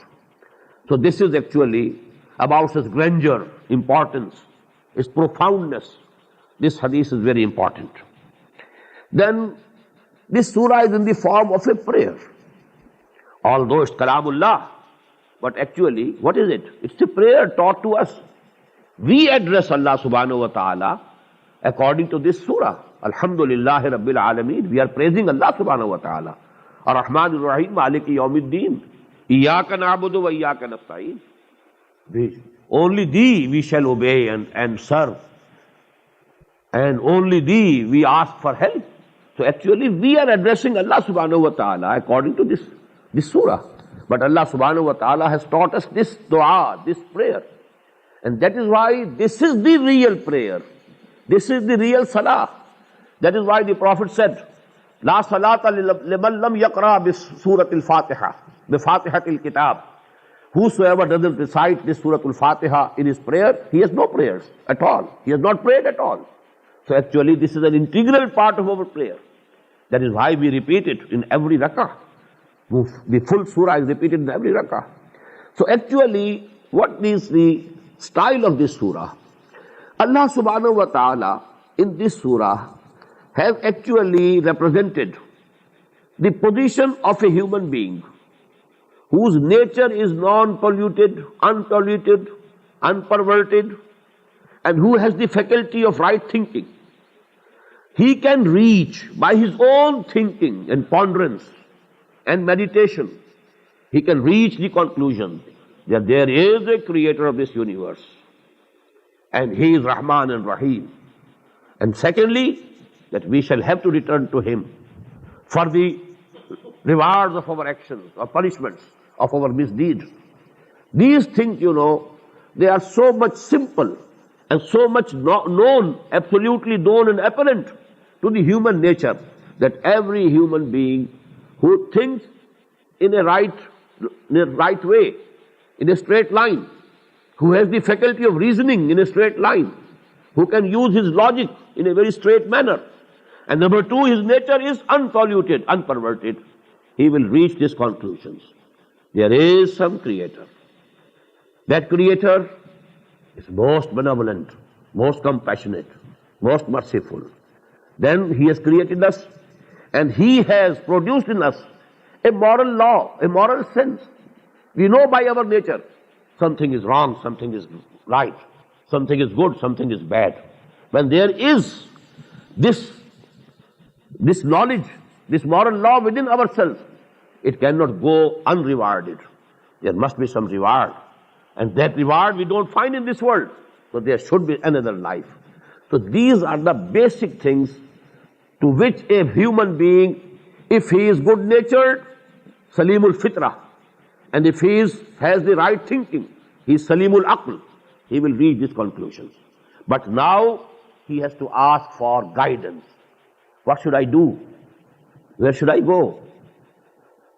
So this is actually about its grandeur, importance, its profoundness. This hadith is very important. Then this surah is in the form of a prayer. Although it's Kalamullah, but actually, what is it? It's a prayer taught to us. We address Allah subhanahu wa ta'ala according to this surah. Alhamdulillahi Rabbil Alameen. We are praising Allah subhanahu wa ta'ala. Ar-Rahman Ar-Rahim Maliki Yawmiddin. Iyaka na'budu wa iyaka nasta'in. Only Thee we shall obey and serve. And only Thee we ask for help. So actually we are addressing Allah subhanahu wa ta'ala according to this surah. But Allah subhanahu wa ta'ala has taught us this dua, this prayer. And that is why this is the real prayer. This is the real salah. That is why the Prophet said, La salata liman lam yaqra bi suratil Fatiha, bi Fatihatil Kitab. Whosoever doesn't recite this Suratul Fatiha in his prayer, he has no prayers at all. He has not prayed at all. So actually this is an integral part of our prayer. That is why we repeat it in every rak'ah. The full surah is repeated in every rak'ah. So actually, what is the style of this surah? Allah subhanahu wa ta'ala in this surah has actually represented the position of a human being whose nature is non-polluted, unpolluted, unperverted, and who has the faculty of right thinking. He can reach by his own thinking and ponderance and meditation, he can reach the conclusion that there is a creator of this universe. And he is Rahman and Rahim. And secondly, that we shall have to return to him for the rewards of our actions or punishments of our misdeeds. These things, you know, they are so much simple and so much known, absolutely known and apparent to the human nature that every human being who thinks in a right way, in a straight line, who has the faculty of reasoning in a straight line, who can use his logic in a very straight manner, and number two, his nature is unpolluted, unperverted, he will reach these conclusions. There is some creator. That creator is most benevolent, most compassionate, most merciful. Then he has created us, and he has produced in us a moral law, a moral sense. We know by our nature something is wrong, something is right, something is good, something is bad. When there is this knowledge, this moral law within ourselves, it cannot go unrewarded. There must be some reward. And that reward we don't find in this world. So there should be another life. So these are the basic things to which a human being, if he is good-natured, Salimul Fitrah, and if he has the right thinking, he is Salimul Aql, he will reach these conclusions. But now he has to ask for guidance. What should I do? Where should I go?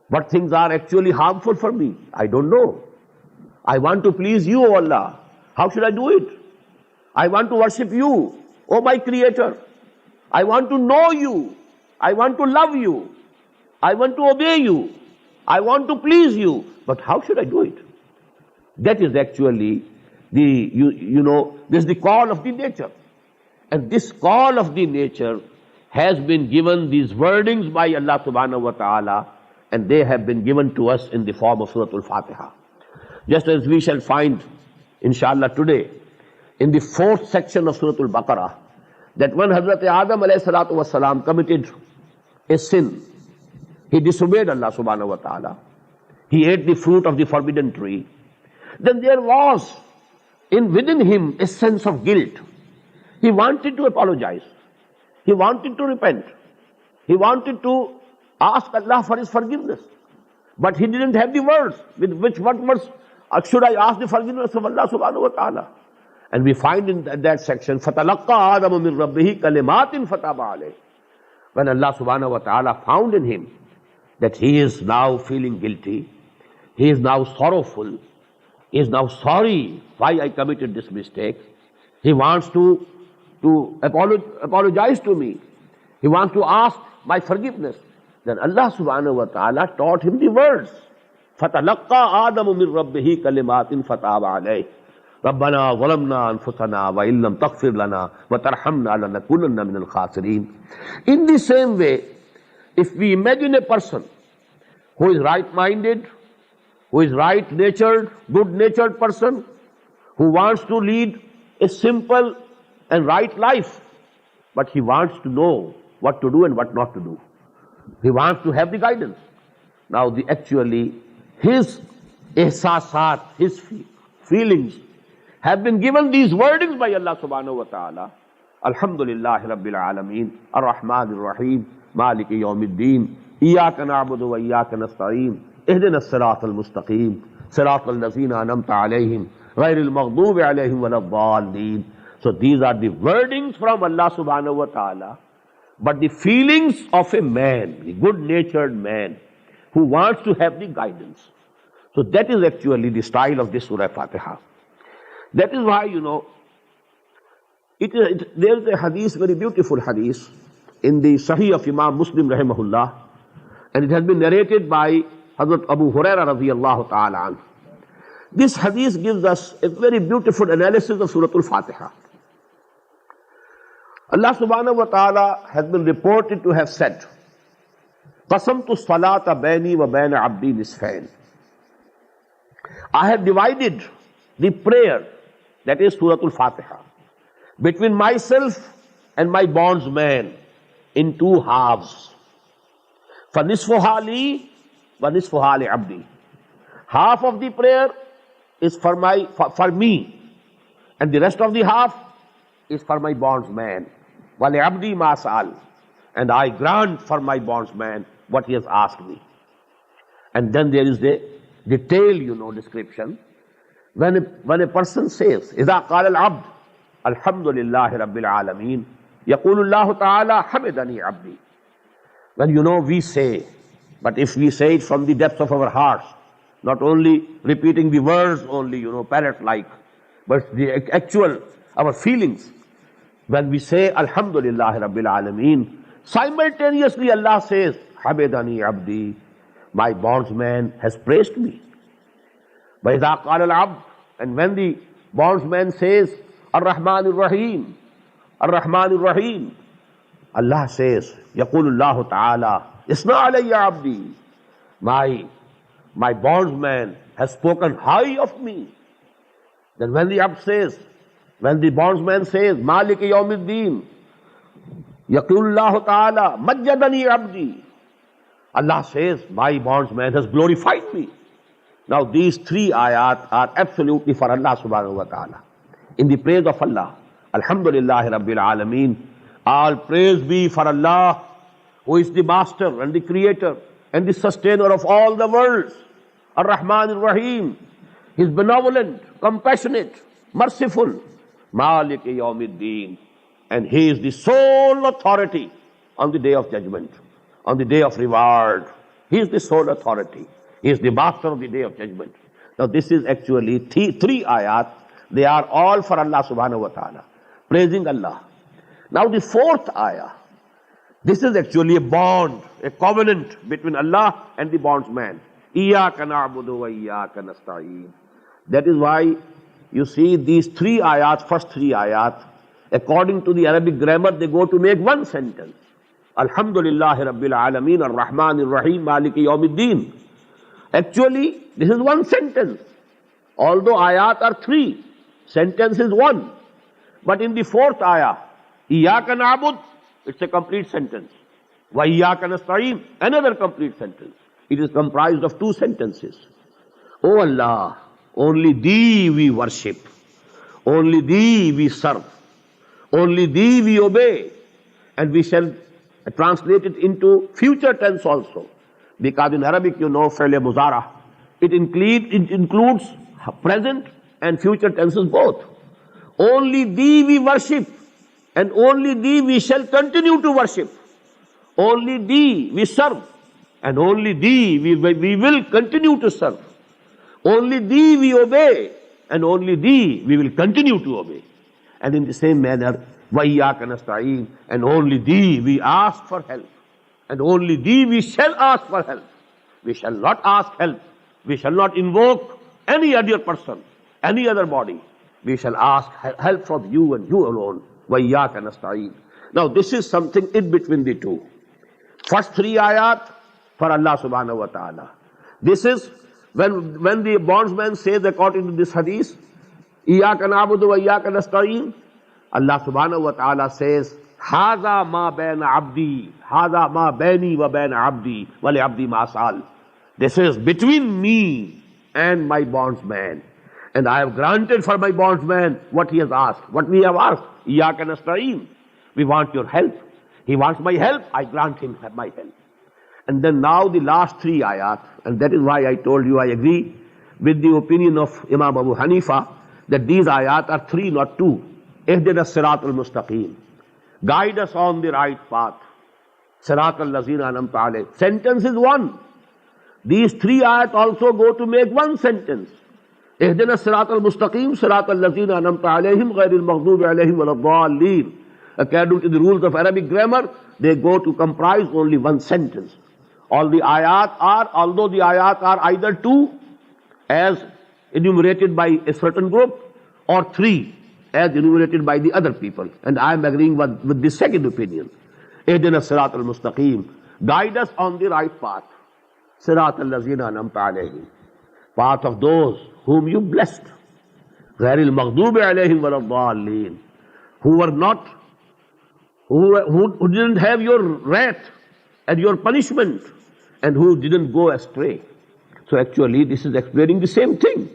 What things are actually harmful for me? I don't know. I want to please you, O Allah. How should I do it? I want to worship you, O my Creator. I want to know you. I want to love you. I want to obey you. I want to please you. But how should I do it? That is actually this is the call of the nature. And this call of the nature has been given these wordings by Allah subhanahu wa ta'ala, and they have been given to us in the form of Surah Al-Fatiha. Just as we shall find, inshallah, today, in the 4th section of Surah Al-Baqarah, that when Hazrat Adam alayhi salatu wasalam committed a sin, he disobeyed Allah subhanahu wa ta'ala, he ate the fruit of the forbidden tree, then there was within him a sense of guilt. He wanted to apologize. He wanted to repent. He wanted to ask Allah for his forgiveness. But he didn't have the words. With what words should I ask the forgiveness of Allah subhanahu wa ta'ala? And we find in that section, فَتَلَقَّى آدَمُ مِنْ رَبِّهِ كَلِمَاتٍ فَتَابَ عَلَيْهِ. When Allah subhanahu wa ta'ala found in him that he is now feeling guilty, he is now sorrowful, he is now sorry why I committed this mistake. He wants to apologize to me. He wants to ask my forgiveness. Then Allah subhanahu wa ta'ala taught him the words. فَتَلَقَّى آدَمُ مِنْ رَبِّهِ كَلِمَاتٍ فَتَابَ عَلَيْهِ رَبَّنَا ظَلَمْنَا أَنفُسَنَا وَإِن لَّمْ تَغْفِرْ لَنَا وَتَرْحَمْنَا لَنَكُونَنَّ مِنَ الْخَاسِرِينَ. In the same way, if we imagine a person who is right-minded, who is right-natured, good-natured person, who wants to lead a simple and right life, but he wants to know what to do and what not to do. He wants to have the guidance. Now, actually, his ihsasat, his feelings, have been given these wordings by Allah subhanahu wa ta'ala. Alhamdulillah Rabbil Alameen, Ar-Rahman Ar-Rahim, Maliki Yawmiddin, Iyaka na'budu wa iyaka nasta'een, Ihdina as-sirat al-mustaqim, sirat al-lazina anamta alayhim, ghayr al-maghdubi alayhim wa la-dhalleen. So these are the wordings from Allah subhanahu wa ta'ala, but the feelings of a man, a good-natured man, who wants to have the guidance. So that is actually the style of this Surah Fatiha. That is why, there is a hadith, very beautiful hadith, in the Sahih of Imam Muslim rahimahullah, and it has been narrated by Hazrat Abu Hurairah radiyallahu ta'ala anhu. This hadith gives us a very beautiful analysis of Surah Al-Fatiha. Allah subhanahu wa ta'ala has been reported to have said, قَسَمْتُ الصَّلَاةَ بَيْنِي وَبَيْنَ عَبْدِي نِصْفَيْنِ. I have divided the prayer, that is Surah Al-Fatiha, between myself and my bondsman in 2 halves. فَنِصْفُهَا لِي وَنِصْفُهَا لِعَبْدِي. Half of the prayer is for me, and the rest of the half is for my bondsman. وَلِعَبْدِي مَا سَأَلَ. And I grant for my bondsman what he has asked me. And then there is the detailed, description. When a person says, إِذَا قَالَ الْعَبْدُ الْحَمْدُ لِلَّهِ رَبِّ الْعَالَمِينَ يَقُولُ اللَّهُ تَعَالَى حَمِدَنِي عَبْدِي. When we say, but if we say it from the depths of our hearts, not only repeating the words only, parrot-like, but the actual, our feelings. When we say, Alhamdulillah Rabbil Alameen, simultaneously Allah says, Hamidani Abdi, my bondsman has praised me. وَإِذَا قَالَ الْعَبْدُ. And when the bondsman says, Ar-Rahman Ar-Rahim, Ar-Rahman Ar-Rahim, Allah says, يَقُولُ اللَّهُ تَعَالَى إِسْنَا عَلَيَّ عَبْدِي. My bondsman has spoken high of me. Then when the bondsman says, Maliki Yawmiddin, Yaqulullahu Ta'ala, Majjadani Abdi, Allah says, my bondsman has glorified me. Now these 3 ayat are absolutely for Allah subhanahu wa ta'ala. In the praise of Allah, Alhamdulillah Rabbil Alameen, all praise be for Allah, who is the master and the creator and the sustainer of all the worlds. Ar-Rahman Ar-Rahim, He is benevolent, compassionate, merciful. Maliki Yawmiddin, and He is the sole authority on the day of judgment, on the day of reward. He is the sole authority. He is the master of the day of judgment. Now this is actually 3 ayat. They are all for Allah subhanahu wa ta'ala, praising Allah. Now the 4th ayah, this is actually a bond, a covenant between Allah and the bondsman. Iyaka na'budu wa iyaka nasta'een. That is why you see these 3 ayat, first 3 ayat, According to the Arabic grammar, they go to make one sentence. Alhamdulillah Rabbil Alameen Ar-Rahman Ar-Rahim Maliki Yawmiddin. Actually, this is one sentence. Although ayat are three, sentence is one. But in the fourth ayah, Iyaka na'bud, it's a complete sentence. Wa Iyaka nasta'in, another complete sentence. It is comprised of two sentences. O Allah, only Thee we worship. Only Thee we serve. Only Thee we obey. And we shall translate it into future tense also. Because in Arabic, you know, fi'l muzara, it includes present and future tenses both. Only Thee we worship, and only Thee we shall continue to worship. Only Thee we serve, and only Thee we will continue to serve. Only Thee we obey, and only Thee we will continue to obey. And in the same manner, وَإِيَّاكَ نَسْتَعِينُ, and only Thee we ask for help, and only Thee we shall ask for help. We shall not ask help. We shall not invoke any other person, any other body. We shall ask help from You and You alone. وَإِيَّاكَ نَسْتَعِينُ. Now this is something in between the two. First three ayat for Allah subhanahu wa ta'ala. This is when the bondsman says according to this hadith, إِيَّاكَ نَعْبُدُ وَإِيَّاكَ نَسْتَعِينُ, Allah subhanahu wa ta'ala says, هَذَا مَا بَيْنَ عَبْدِي هَذَا مَا بَيْنِي وَبَيْنَ عَبْدِي وَلِعَبْدِي مَا سَأَلَ. This is between me and my bondsman. And I have granted for my bondsman what he has asked. What we have asked. إِيَّاكَ نَسْتَعِينُ. We want your help. He wants my help. I grant him my help. And then now the last three ayat. And that is why I told you I agree with the opinion of Imam Abu Hanifa that these ayat are three, not two. اهدنا الصراط المستقيم. Guide us on the right path. صراط الذين أنعمت عليهم. Sentence is one. These three ayat also go to make one sentence. اهدنا الصراط المستقيم صراط الذين أنعمت عليهم غير المغضوب عليهم ولا الضالين. According to the rules of Arabic grammar, they go to comprise only one sentence. Although the ayat are either two, as enumerated by a certain group, or three, as enumerated by the other people. And I am agreeing with the second opinion. اهدنا الصراط المستقيم. Guide us on the right path. صراط الذين أنعمت عليهم. Path of those whom You blessed. غير المغضوب عليهم ولا الضالين. Who didn't have Your wrath and Your punishment, and who didn't go astray. So actually this is explaining the same thing.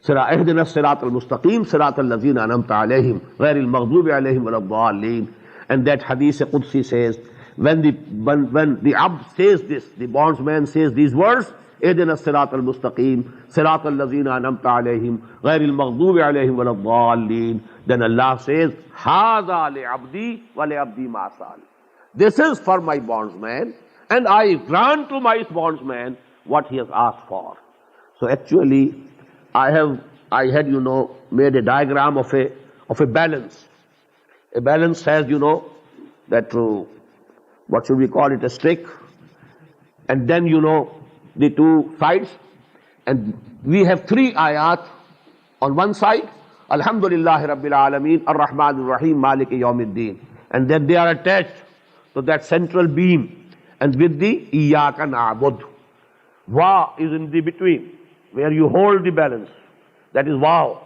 اهدنا الصراط المستقيم صراط الذين أنعمت عليهم غير المغضوب عليهم ولا الضالين. And that hadith Qudsi says, when the abd says this, the bondsman says these words, اهدنا الصراط المستقيم صراط الذين أنعمت عليهم غير المغضوب عليهم ولا الضالين, then Allah says, هذا لعبدي ولعبدي ما سأل. This is for my bondsman, and I grant to my bondsman what he has asked for. So actually, I had, made a diagram of a balance. A balance has, that, what should we call it, a stick, and then, the two sides, and we have three ayat on one side, Alhamdulillah Rabbil Alameen, Ar-Rahman Ar-Rahim, Maliki Yawmiddin, and then they are attached to that central beam, and with the Iyaka na'bud. Wa is in the between, where you hold the balance. That is Waw.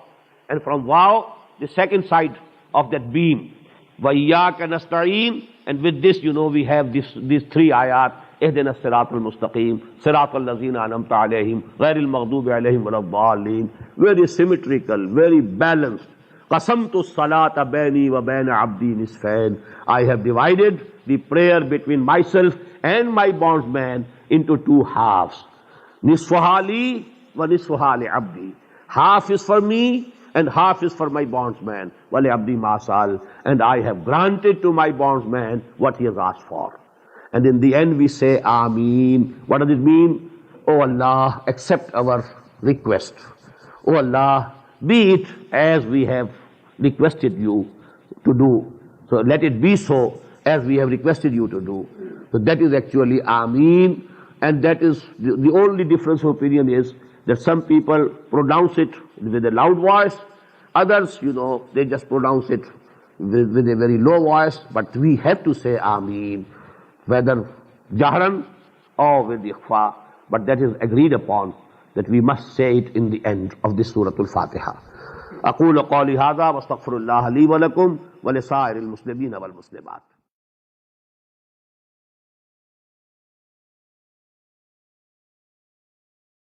And from Waw, the second side of that beam, وَإِيَّاكَ نَسْتَعِينُ. And with this, we have these three ayat. اهدنا الصراط المستقيم صراط الذين أنعمت عليهم غير المغضوب عليهم ولا الضالين. Very symmetrical, very balanced. قسمت الصلاة بيني وبين عبدي نصفين. I have divided the prayer between myself and my bondsman into two halves. نصفها لي ونصفها لعبدي. Half is for me and half is for my bondsman. وَلِعَبْدِي مَا سَأَلَ. And I have granted to my bondsman what he has asked for. And in the end we say, Ameen. What does it mean? Oh Allah, accept our request. Oh Allah, be it as we have requested You to do. So let it be so as we have requested You to do. So that is actually Ameen. And that is, the only difference of opinion is that some people pronounce it with a loud voice. Others, they just pronounce it, with a very low voice, but we have to say Ameen, whether Jahran or with Ikhfa, but that is agreed upon that we must say it in the end of this Surah Al-Fatiha. أقول قولي هذا واستغفر الله لي ولكم ولسائر المسلمين والمسلمات.